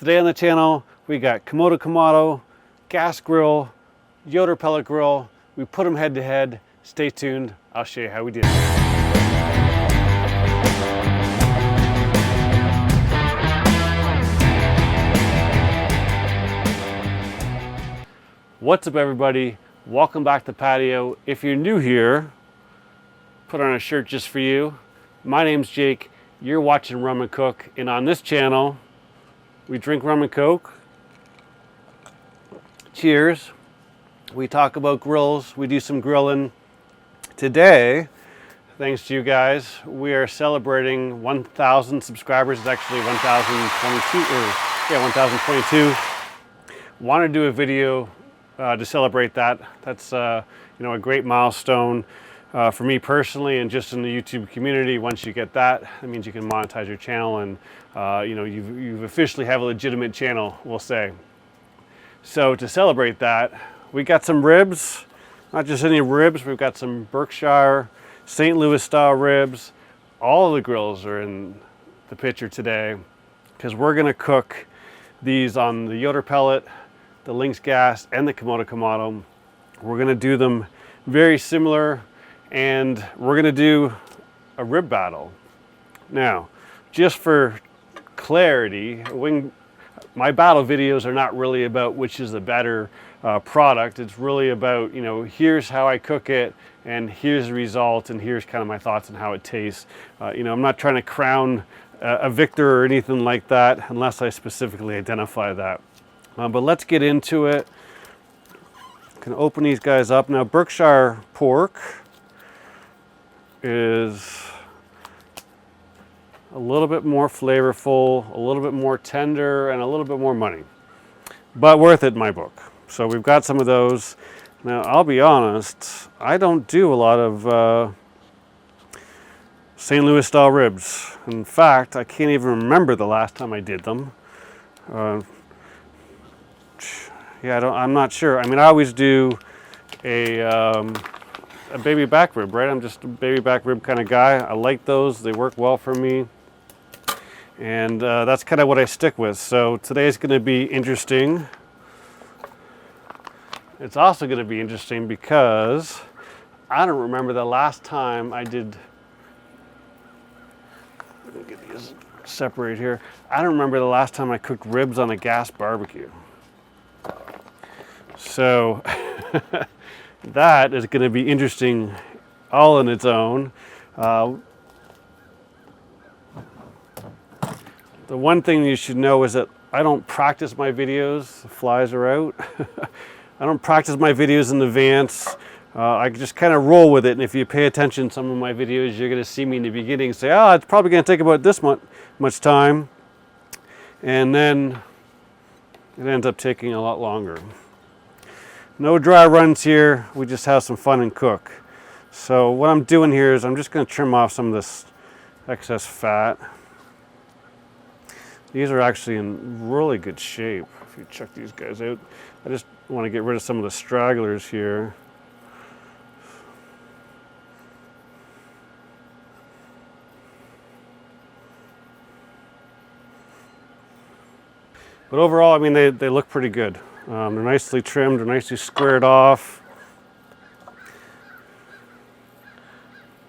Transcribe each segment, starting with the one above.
Today on the channel, we got Kamado gas grill, Yoder pellet grill. We put them head to head. Stay tuned. I'll show you how we did it. What's up, everybody? Welcome back to Patio. If you're new here, put on a shirt just for you. My name's Jake. You're watching Rum and Cook, and on this channel, we drink rum and coke. Cheers. We talk about grills. We do some grilling. Today, thanks to you guys, we are celebrating 1,000 subscribers. It's actually 1,022. Want to do a video to celebrate that. That's a great milestone for me personally, and just in the YouTube community. Once you get that, it means you can monetize your channel, and you've officially have a legitimate channel, we'll say. So to celebrate that, we got some ribs. Not just any ribs. We've got some Berkshire, St. Louis style ribs. All of the grills are in the picture today because we're going to cook these on the Yoder pellet, the Lynx gas, and the Kamado. We're going to do them very similar, and we're going to do a rib battle. Now, just for clarity, my battle videos are not really about which is the better product. It's really about, here's how I cook it, and here's the result, and here's kind of my thoughts on how it tastes. I'm not trying to crown a victor or anything like that unless I specifically identify that. But let's get into it. Can open these guys up. Now, Berkshire pork is a little bit more flavorful, a little bit more tender, and a little bit more money, but worth it in my book. So we've got some of those. Now, I'll be honest, I don't do a lot of St. Louis style ribs. In fact, I can't even remember the last time I did them. I'm not sure. I mean, I always do a baby back rib, right? I'm just a baby back rib kind of guy. I like those. They work well for me. And that's kind of what I stick with. So today's going to be interesting. It's also going to be interesting because I don't remember the last time I did. Let me get these separate here. I don't remember the last time I cooked ribs on a gas barbecue. So that is going to be interesting all on its own. The one thing you should know is that I don't practice my videos. The flies are out. I don't practice my videos in advance. I just kind of roll with it. And if you pay attention to some of my videos, you're going to see me in the beginning say, it's probably going to take about this much time. And then it ends up taking a lot longer. No dry runs here. We just have some fun and cook. So what I'm doing here is I'm just going to trim off some of this excess fat. These are actually in really good shape. If you check these guys out, I just want to get rid of some of the stragglers here. But overall, I mean, they look pretty good. They're nicely trimmed, they're nicely squared off.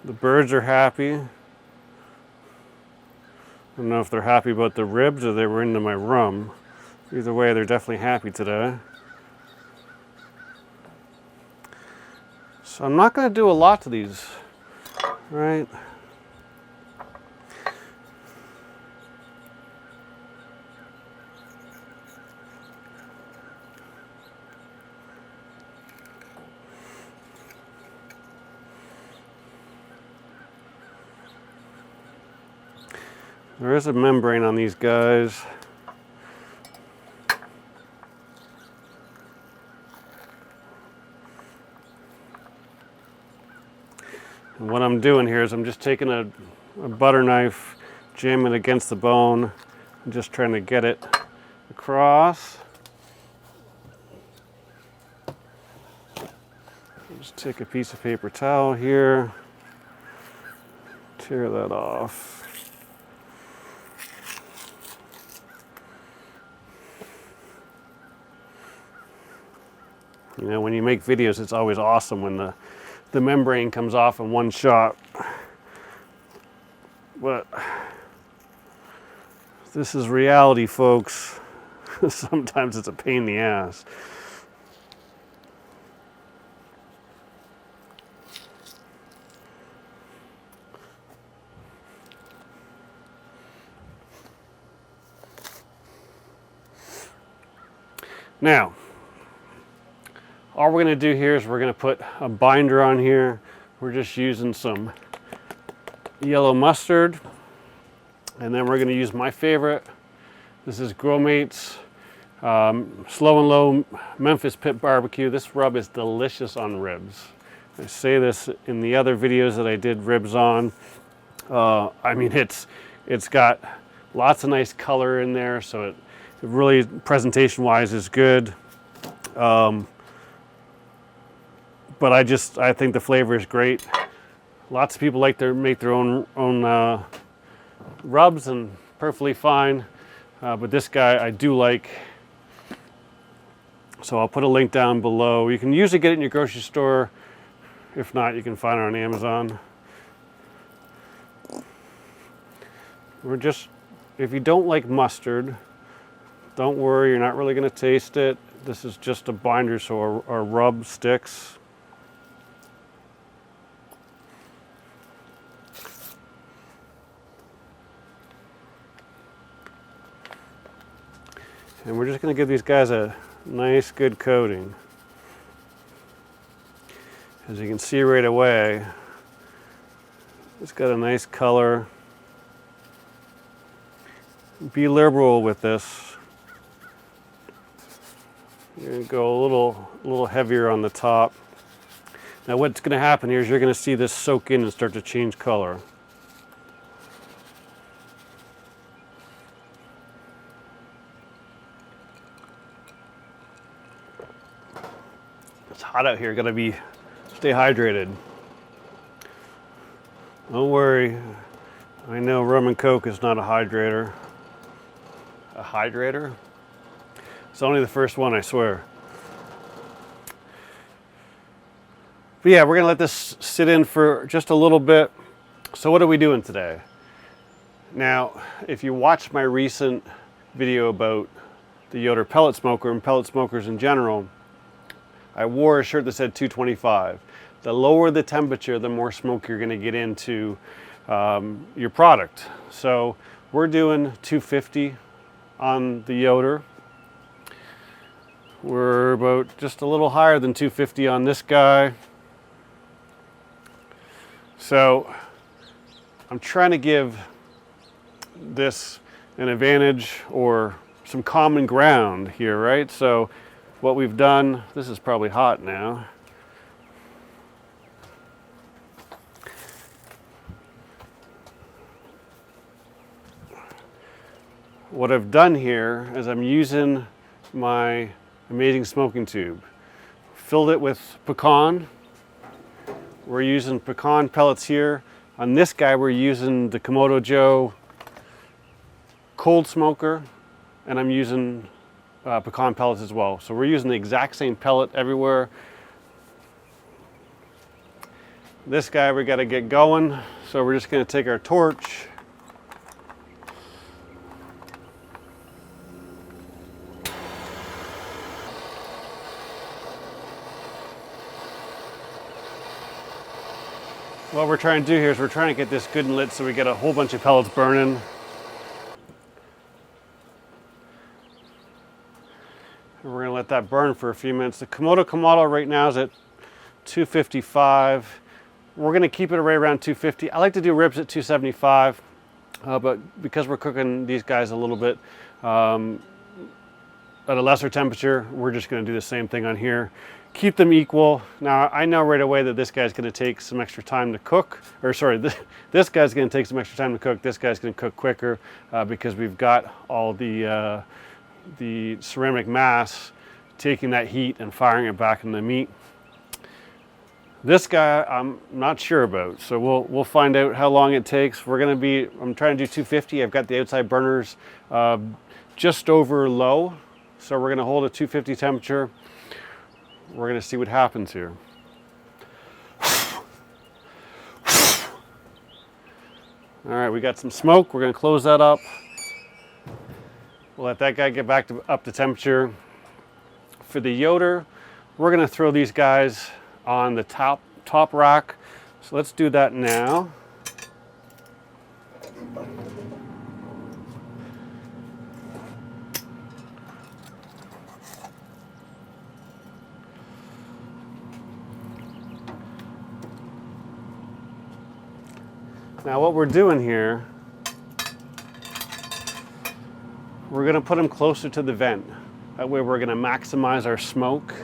The birds are happy. I don't know if they're happy about the ribs or they were into my rum. Either way, they're definitely happy today. So I'm not going to do a lot to these, right? There is a membrane on these guys. And what I'm doing here is I'm just taking a butter knife, jamming it against the bone, and just trying to get it across. Just take a piece of paper towel here, tear that off. You know, when you make videos, it's always awesome when the membrane comes off in one shot. But this is reality, folks. Sometimes it's a pain in the ass. Now, all we're going to do here is we're going to put a binder on here. We're just using some yellow mustard, and then we're going to use my favorite. This is Growmate's Slow and Low Memphis Pit Barbecue. This rub is delicious on ribs. I say this in the other videos that I did ribs on. I mean, it's got lots of nice color in there, so it really, presentation-wise, is good. But I think the flavor is great. Lots of people like to make their own rubs, and perfectly fine. But this guy I do like. So I'll put a link down below. You can usually get it in your grocery store. If not, you can find it on Amazon. If you don't like mustard, don't worry, you're not really going to taste it. This is just a binder, so our rub sticks. And we're just going to give these guys a nice, good coating. As you can see right away, it's got a nice color. Be liberal with this. You're going to go a little heavier on the top. Now what's going to happen here is you're going to see this soak in and start to change color. It's hot out here, got to stay hydrated. Don't worry, I know rum and coke is not a hydrator. A hydrator? It's only the first one, I swear. But yeah, we're gonna let this sit in for just a little bit. So what are we doing today? Now, if you watched my recent video about the Yoder pellet smoker and pellet smokers in general, I wore a shirt that said 225. The lower the temperature, the more smoke you're gonna get into your product. So we're doing 250 on the Yoder. We're about just a little higher than 250 on this guy. So I'm trying to give this an advantage or some common ground here, right? So what we've done, this is probably hot now. What I've done here is I'm using my amazing smoking tube. Filled it with pecan. We're using pecan pellets here. On this guy, we're using the Kamado Joe cold smoker, and I'm using pecan pellets as well. So we're using the exact same pellet everywhere. This guy, we got to get going. So we're just going to take our torch. What we're trying to do here is we're trying to get this good and lit so we get a whole bunch of pellets burning. And we're going to let that burn for a few minutes. The Kamado right now is at 255. We're going to keep it right around 250. I like to do ribs at 275, but because we're cooking these guys a little bit at a lesser temperature, we're just going to do the same thing on here. Keep them equal. Now I know right away that this guy's going to take some extra time to cook, or sorry, this guy's going to take some extra time to cook. This guy's going to cook quicker because we've got all the ceramic mass taking that heat and firing it back in the meat. This guy I'm not sure about, so we'll find out how long it takes. I'm trying to do 250. I've got the outside burners just over low, so we're going to hold a 250 temperature. we're going to see what happens here. All right, we got some smoke. We're going to close that up. We'll let that guy get back up to temperature. For the Yoder, we're going to throw these guys on the top rack. So let's do that now. Now what we're doing here, we're going to put them closer to the vent. That way we're going to maximize our smoke.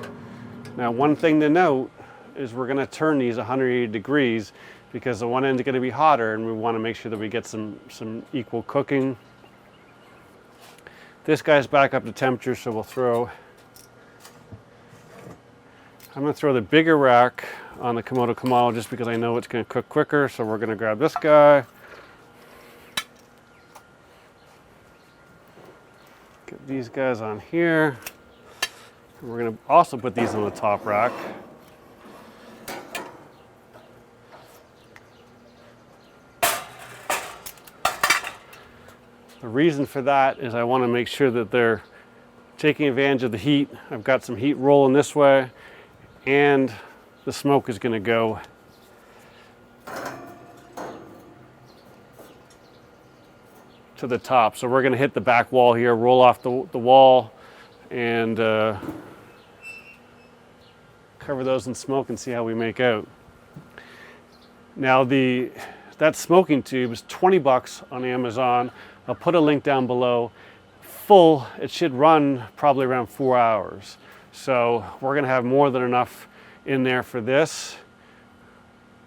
Now one thing to note is we're going to turn these 180 degrees because the one end is going to be hotter and we want to make sure that we get some equal cooking. This guy's back up to temperature, so we'll throw, I'm going to throw the bigger rack on the Kamado just because I know it's going to cook quicker. So we're going to grab this guy. Get these guys on here. We're going to also put these on the top rack. The reason for that is I want to make sure that they're taking advantage of the heat. I've got some heat rolling this way, and the smoke is going to go to the top. So we're going to hit the back wall here, roll off the wall, and cover those in smoke and see how we make out. Now that smoking tube is 20 bucks on Amazon. I'll put a link down below. Full, it should run probably around 4 hours. So we're going to have more than enough in there for this.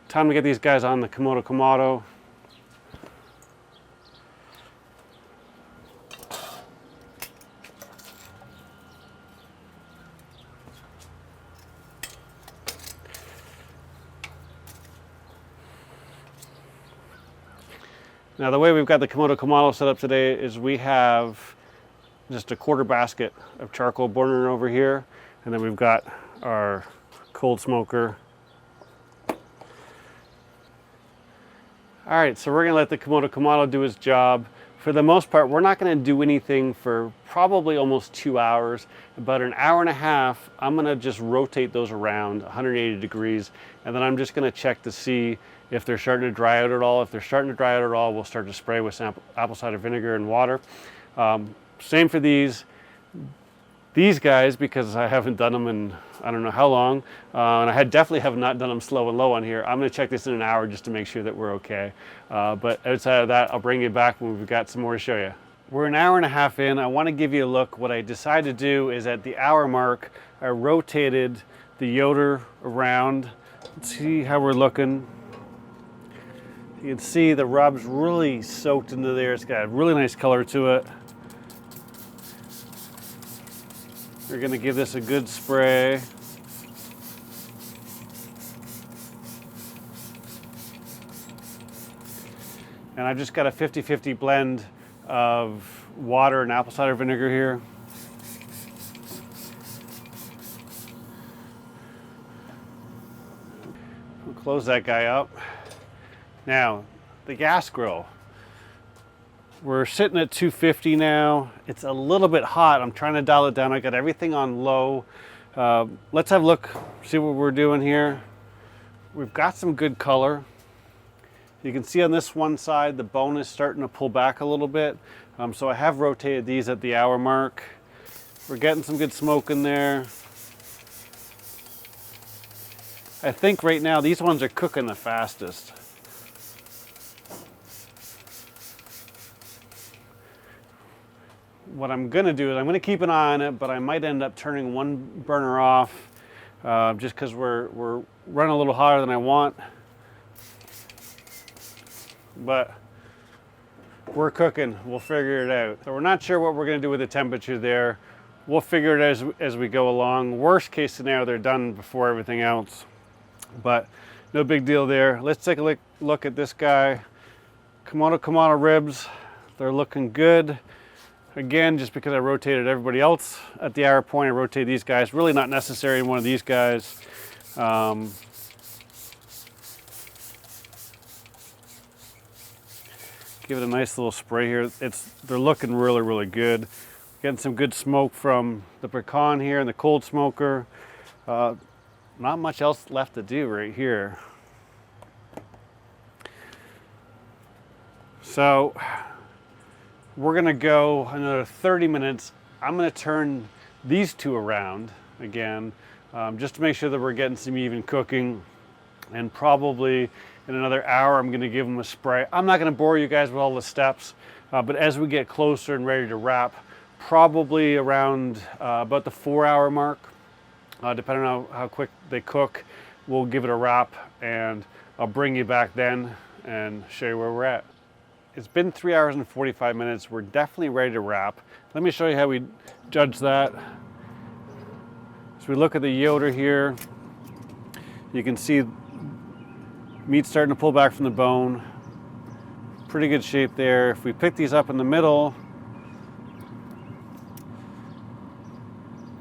Time to get these guys on the Kamado. Now the way we've got the Kamado set up today is we have just a quarter basket of charcoal burner over here, and then we've got our cold smoker. All right, so we're gonna let the Kamado do its job. For the most part, we're not gonna do anything for probably almost 2 hours. About an hour and a half, I'm gonna just rotate those around 180 degrees, and then I'm just gonna check to see if they're starting to dry out at all. If they're starting to dry out at all, we'll start to spray with some apple cider vinegar and water. Same for these guys, because I haven't done them in I don't know how long, and I definitely have not done them slow and low on here. I'm going to check this in an hour just to make sure that we're okay. But outside of that, I'll bring you back when we've got some more to show you. We're an hour and a half in. I want to give you a look. What I decided to do is at the hour mark, I rotated the Yoder around. Let's see how we're looking. You can see the rub's really soaked into there. It's got a really nice color to it. We're going to give this a good spray. And I've just got a 50-50 blend of water and apple cider vinegar here. We'll close that guy up. Now, the gas grill. We're sitting at 250 now. It's a little bit hot. I'm trying to dial it down. I got everything on low. Let's have a look, see what we're doing here. We've got some good color. You can see on this one side, the bone is starting to pull back a little bit. So I have rotated these at the hour mark. We're getting some good smoke in there. I think right now, these ones are cooking the fastest. What I'm going to do is I'm going to keep an eye on it, but I might end up turning one burner off just because we're running a little hotter than I want. But we're cooking. We'll figure it out. So we're not sure what we're going to do with the temperature there. We'll figure it out as we go along. Worst case scenario, they're done before everything else. But no big deal there. Let's take a look at this guy. Kamado ribs. They're looking good. Again, just because I rotated everybody else at the hour point, I rotate these guys. Really not necessary in one of these guys. Give it a nice little spray here. They're looking really, really good. Getting some good smoke from the pecan here and the cold smoker. Not much else left to do right here. So we're gonna go another 30 minutes. I'm gonna turn these two around again, just to make sure that we're getting some even cooking. And probably in another hour, I'm gonna give them a spray. I'm not gonna bore you guys with all the steps, but as we get closer and ready to wrap, probably around about the 4-hour mark, depending on how quick they cook, we'll give it a wrap, and I'll bring you back then and show you where we're at. It's been 3 hours and 45 minutes. We're definitely ready to wrap. Let me show you how we judge that. As we look at the Yoder here, you can see meat starting to pull back from the bone. Pretty good shape there. If we pick these up in the middle,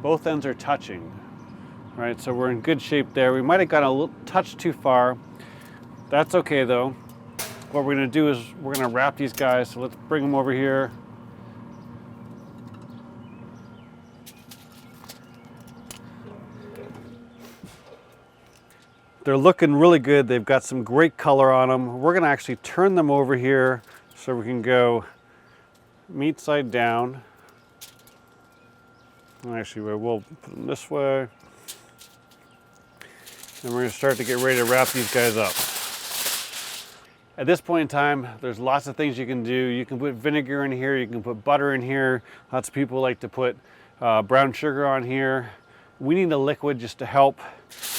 both ends are touching, right? So we're in good shape there. We might have gone a little touch too far. That's okay though. What we're gonna do is we're gonna wrap these guys. So let's bring them over here. They're looking really good. They've got some great color on them. We're gonna actually turn them over here so we can go meat side down. Actually, we'll put them this way. And we're gonna start to get ready to wrap these guys up. At this point in time, there's lots of things you can do. You can put vinegar in here, you can put butter in here. Lots of people like to put brown sugar on here. We need a liquid just to help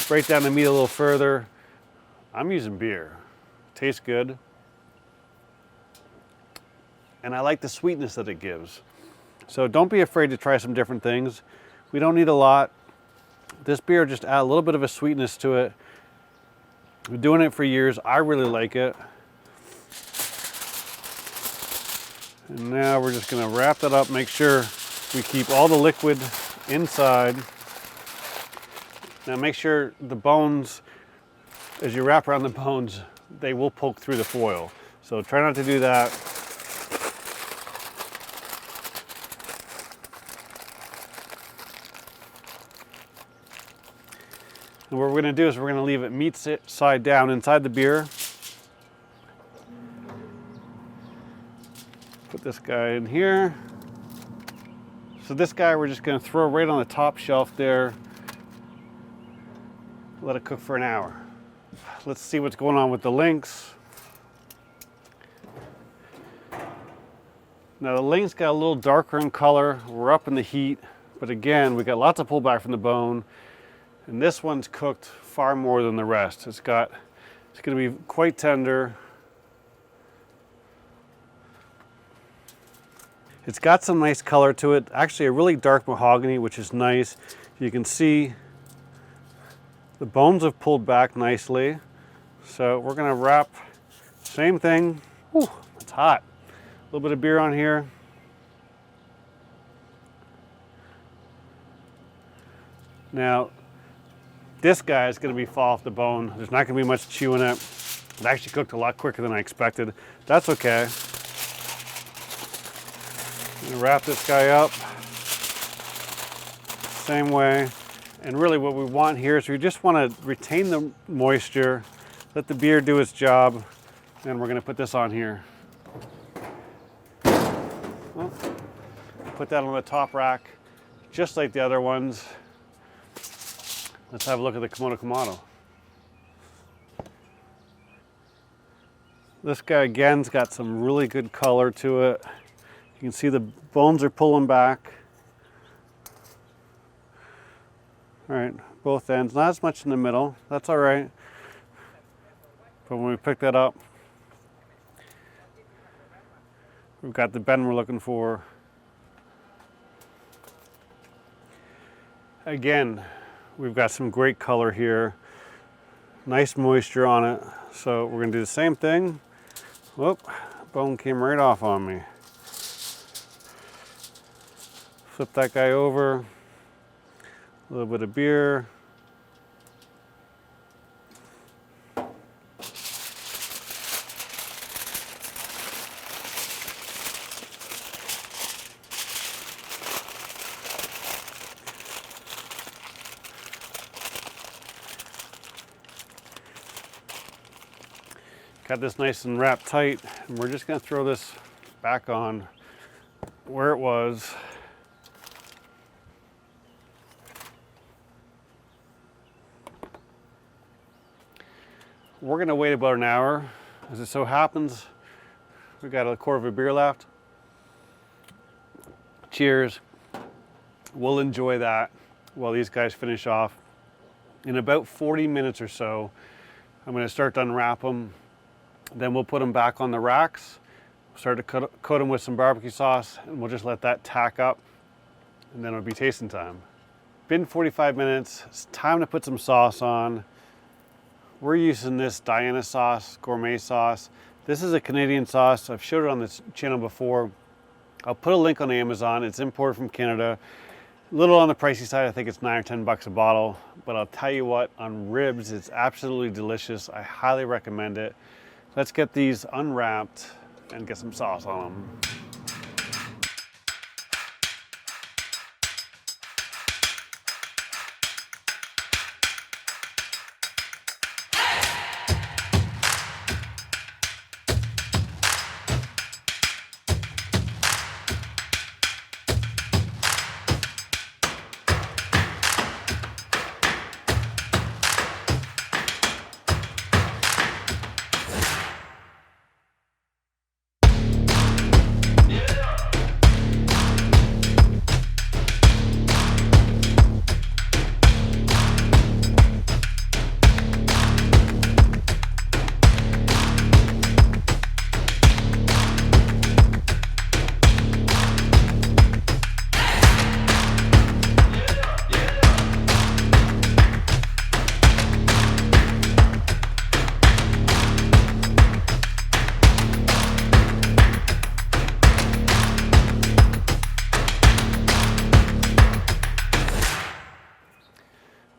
break down the meat a little further. I'm using beer. Tastes good. And I like the sweetness that it gives. So don't be afraid to try some different things. We don't need a lot. This beer just adds a little bit of a sweetness to it. I've been doing it for years. I really like it. And now we're just gonna wrap that up, make sure we keep all the liquid inside. Now make sure the bones, as you wrap around the bones, they will poke through the foil. So try not to do that. And what we're gonna do is we're gonna leave it meat side down inside the beer. Put this guy in here. So this guy we're just gonna throw right on the top shelf there. Let it cook for an hour. Let's see what's going on with the links. Now the link's got a little darker in color. We're up in the heat, but again, we got lots of pullback from the bone. And this one's cooked far more than the rest. It's gonna be quite tender. It's got some nice color to it. Actually a really dark mahogany, which is nice. You can see the bones have pulled back nicely. So we're gonna wrap, same thing. Whew, it's hot. A little bit of beer on here. Now, this guy is gonna fall off the bone. There's not gonna be much chew in it. It actually cooked a lot quicker than I expected. That's okay. I'm gonna wrap this guy up. Same way. And really what we want here is we just wanna retain the moisture, let the beer do its job, and we're gonna put this on here. Well, put that on the top rack, just like the other ones. Let's have a look at the Kamado. This guy again's got some really good color to it. You can see the bones are pulling back. All right, both ends, not as much in the middle, that's all right. But when we pick that up, we've got the bend we're looking for. Again, we've got some great color here. Nice moisture on it. So we're gonna do the same thing. Whoop, bone came right off on me. Flip that guy over. A little bit of beer. Got this nice and wrapped tight, and we're just going to throw this back on where it was. We're going to wait about an hour. As it so happens, we got a quart of a beer left. Cheers. We'll enjoy that while these guys finish off. In about 40 minutes or so, I'm going to start to unwrap them. Then we'll put them back on the racks, start to coat them with some barbecue sauce, and we'll just let that tack up, and then it'll be tasting time. Been 45 minutes, it's time to put some sauce on. We're using this Diana sauce, gourmet sauce. This is a Canadian sauce. I've showed it on this channel before. I'll put a link on Amazon. It's imported from Canada. A little on the pricey side, I think it's 9 or 10 bucks a bottle, but I'll tell you what, on ribs, it's absolutely delicious. I highly recommend it. Let's get these unwrapped and get some sauce on them.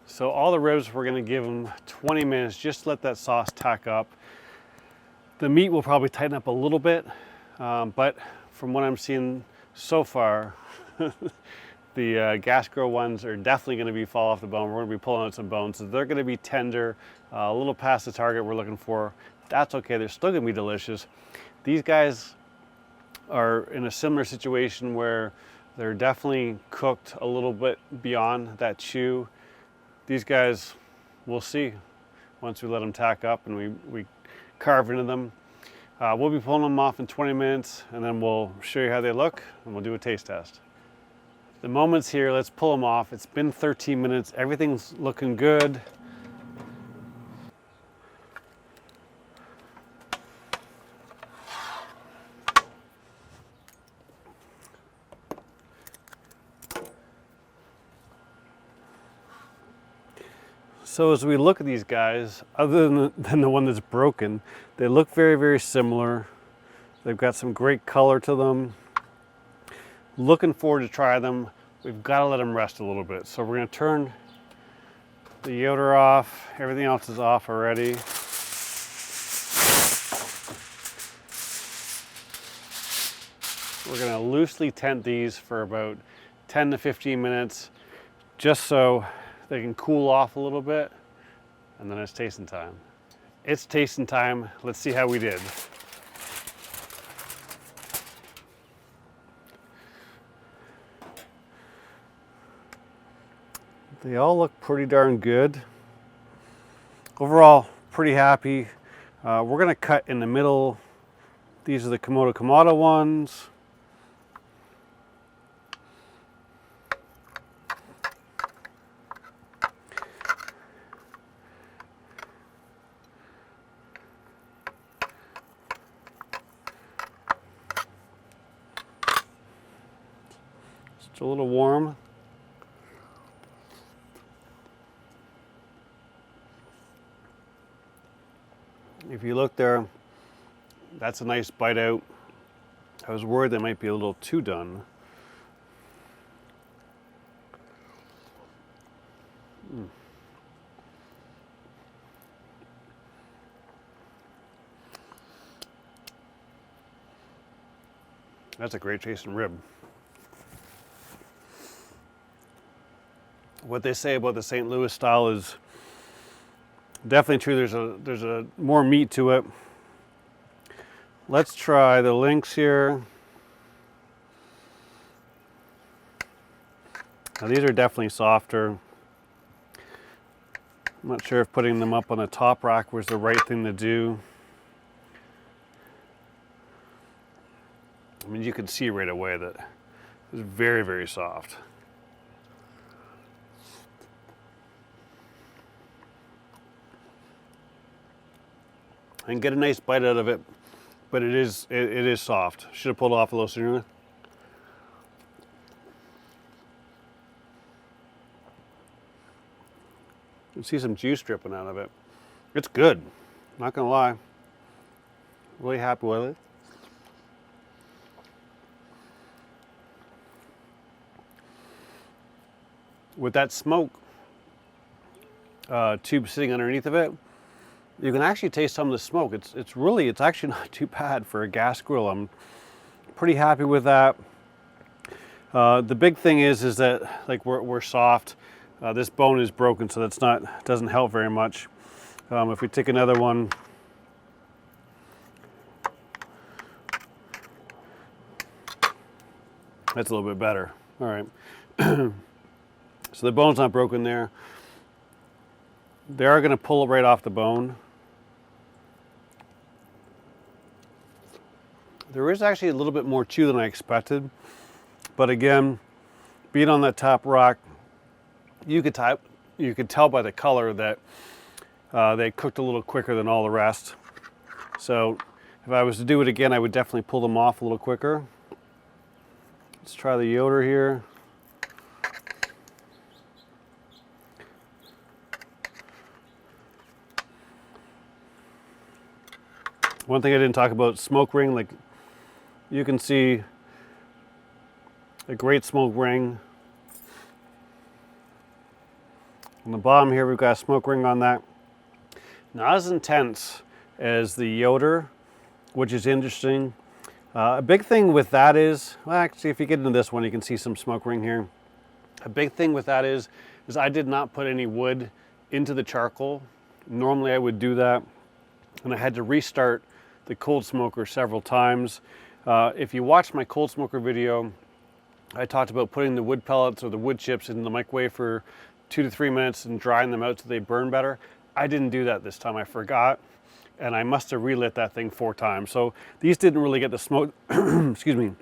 So all the ribs, we're going to give them 20 minutes, just let that sauce tack up. The meat will probably tighten up a little bit, but from what I'm seeing so far, the gas grill ones are definitely going to be fall off the bone. We're going to be pulling out some bones, so they're going to be tender, a little past the target we're looking for. That's okay, they're still going to be delicious. These guys are in a similar situation where they're definitely cooked a little bit beyond that chew. These guys, we'll see once we let them tack up and we carve into them. We'll be pulling them off in 20 minutes, and then we'll show you how they look, and we'll do a taste test. The moment's here, let's pull them off. It's been 13 minutes, everything's looking good. So as we look at these guys, other than the one that's broken, they look very, very similar. They've got some great color to them. Looking forward to try them. We've got to let them rest a little bit. So we're going to turn the yoder off. Everything else is off already. We're going to loosely tent these for about 10 to 15 minutes, just so they can cool off a little bit, and then it's tasting time. It's tasting time. Let's see how we did. They all look pretty darn good. Overall, pretty happy. We're gonna cut in the middle. These are the Kamado ones. It's a little warm. If you look there, that's a nice bite out. I was worried they might be a little too done. That's a great tasting rib. What they say about the St. Louis style is definitely true. There's a more meat to it. Let's try the links here. Now these are definitely softer. I'm not sure if putting them up on the top rack was the right thing to do. I mean, you can see right away that it's very, very soft. I can get a nice bite out of it, but it is soft. Should have pulled it off a little sooner. You can see some juice dripping out of it. It's good, not gonna lie. Really happy with it. With that smoke tube sitting underneath of it, you can actually taste some of the smoke. It's actually not too bad for a gas grill. I'm pretty happy with that. The big thing is that like we're soft. This bone is broken, so doesn't help very much. If we take another one, that's a little bit better. All right. So the bone's not broken there. They are going to pull it right off the bone. There is actually a little bit more chew than I expected. But again, being on that top rock, you could tell by the color that they cooked a little quicker than all the rest. So if I was to do it again, I would definitely pull them off a little quicker. Let's try the Yoder here. One thing I didn't talk about, smoke ring. Like you can see a great smoke ring. On the bottom here, we've got a smoke ring on that. Not as intense as the Yoder, which is interesting. A big thing with that is, well, actually, if you get into this one, you can see some smoke ring here. A big thing with that is I did not put any wood into the charcoal. Normally I would do that, and I had to restart the cold smoker several times. If you watch my cold smoker video, I talked about putting the wood pellets or the wood chips in the microwave for 2 to 3 minutes and drying them out so they burn better. I didn't do that this time. I forgot, and I must have relit that thing 4 times. So these didn't really get the smoke, excuse me,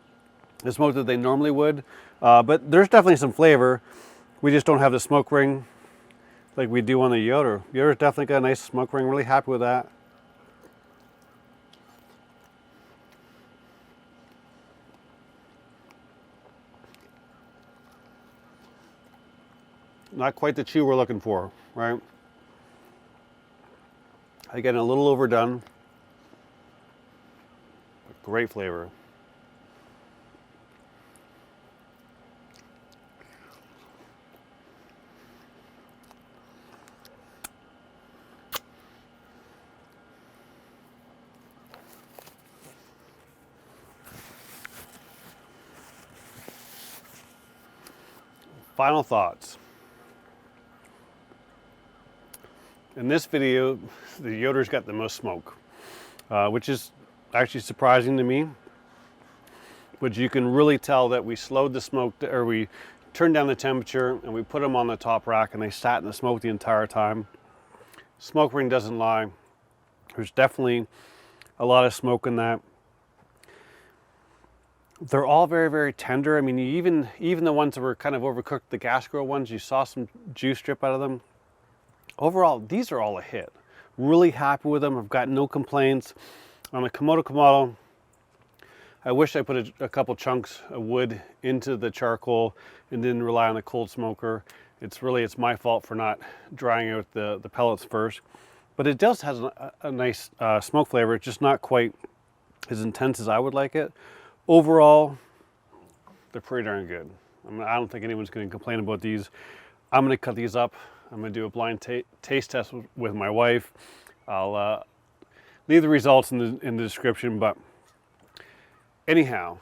the smoke that they normally would. But there's definitely some flavor. We just don't have the smoke ring like we do on the Yoder. Yoder's definitely got a nice smoke ring. Really happy with that. Not quite the chew we're looking for, right? Again, a little overdone, but great flavor. Final thoughts. In this video, the Yoder's got the most smoke, which is actually surprising to me. But you can really tell that we slowed the smoke, or we turned down the temperature, and we put them on the top rack, and they sat in the smoke the entire time. Smoke ring doesn't lie. There's definitely a lot of smoke in that. They're all very, very tender. I mean, even the ones that were kind of overcooked, the gas grill ones, you saw some juice drip out of them. Overall, these are all a hit. Really happy with them. I've got no complaints. On the Kamado, I wish I put a couple chunks of wood into the charcoal and didn't rely on the cold smoker. It's my fault for not drying out the pellets first. But it does have a nice smoke flavor. It's just not quite as intense as I would like it. Overall, they're pretty darn good. I don't think anyone's going to complain about these. I'm going to cut these up I'm going to do a blind taste test with my wife. I'll leave the results in the description. But anyhow,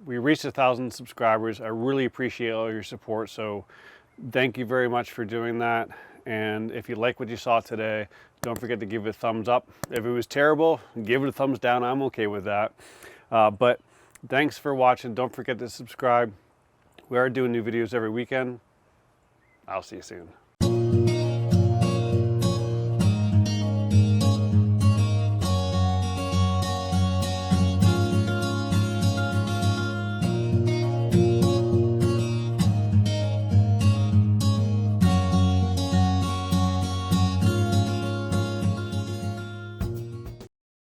we reached 1,000 subscribers. I really appreciate all your support. So thank you very much for doing that. And if you like what you saw today, don't forget to give it a thumbs up. If it was terrible, give it a thumbs down. I'm okay with that. But thanks for watching. Don't forget to subscribe. We are doing new videos every weekend. I'll see you soon.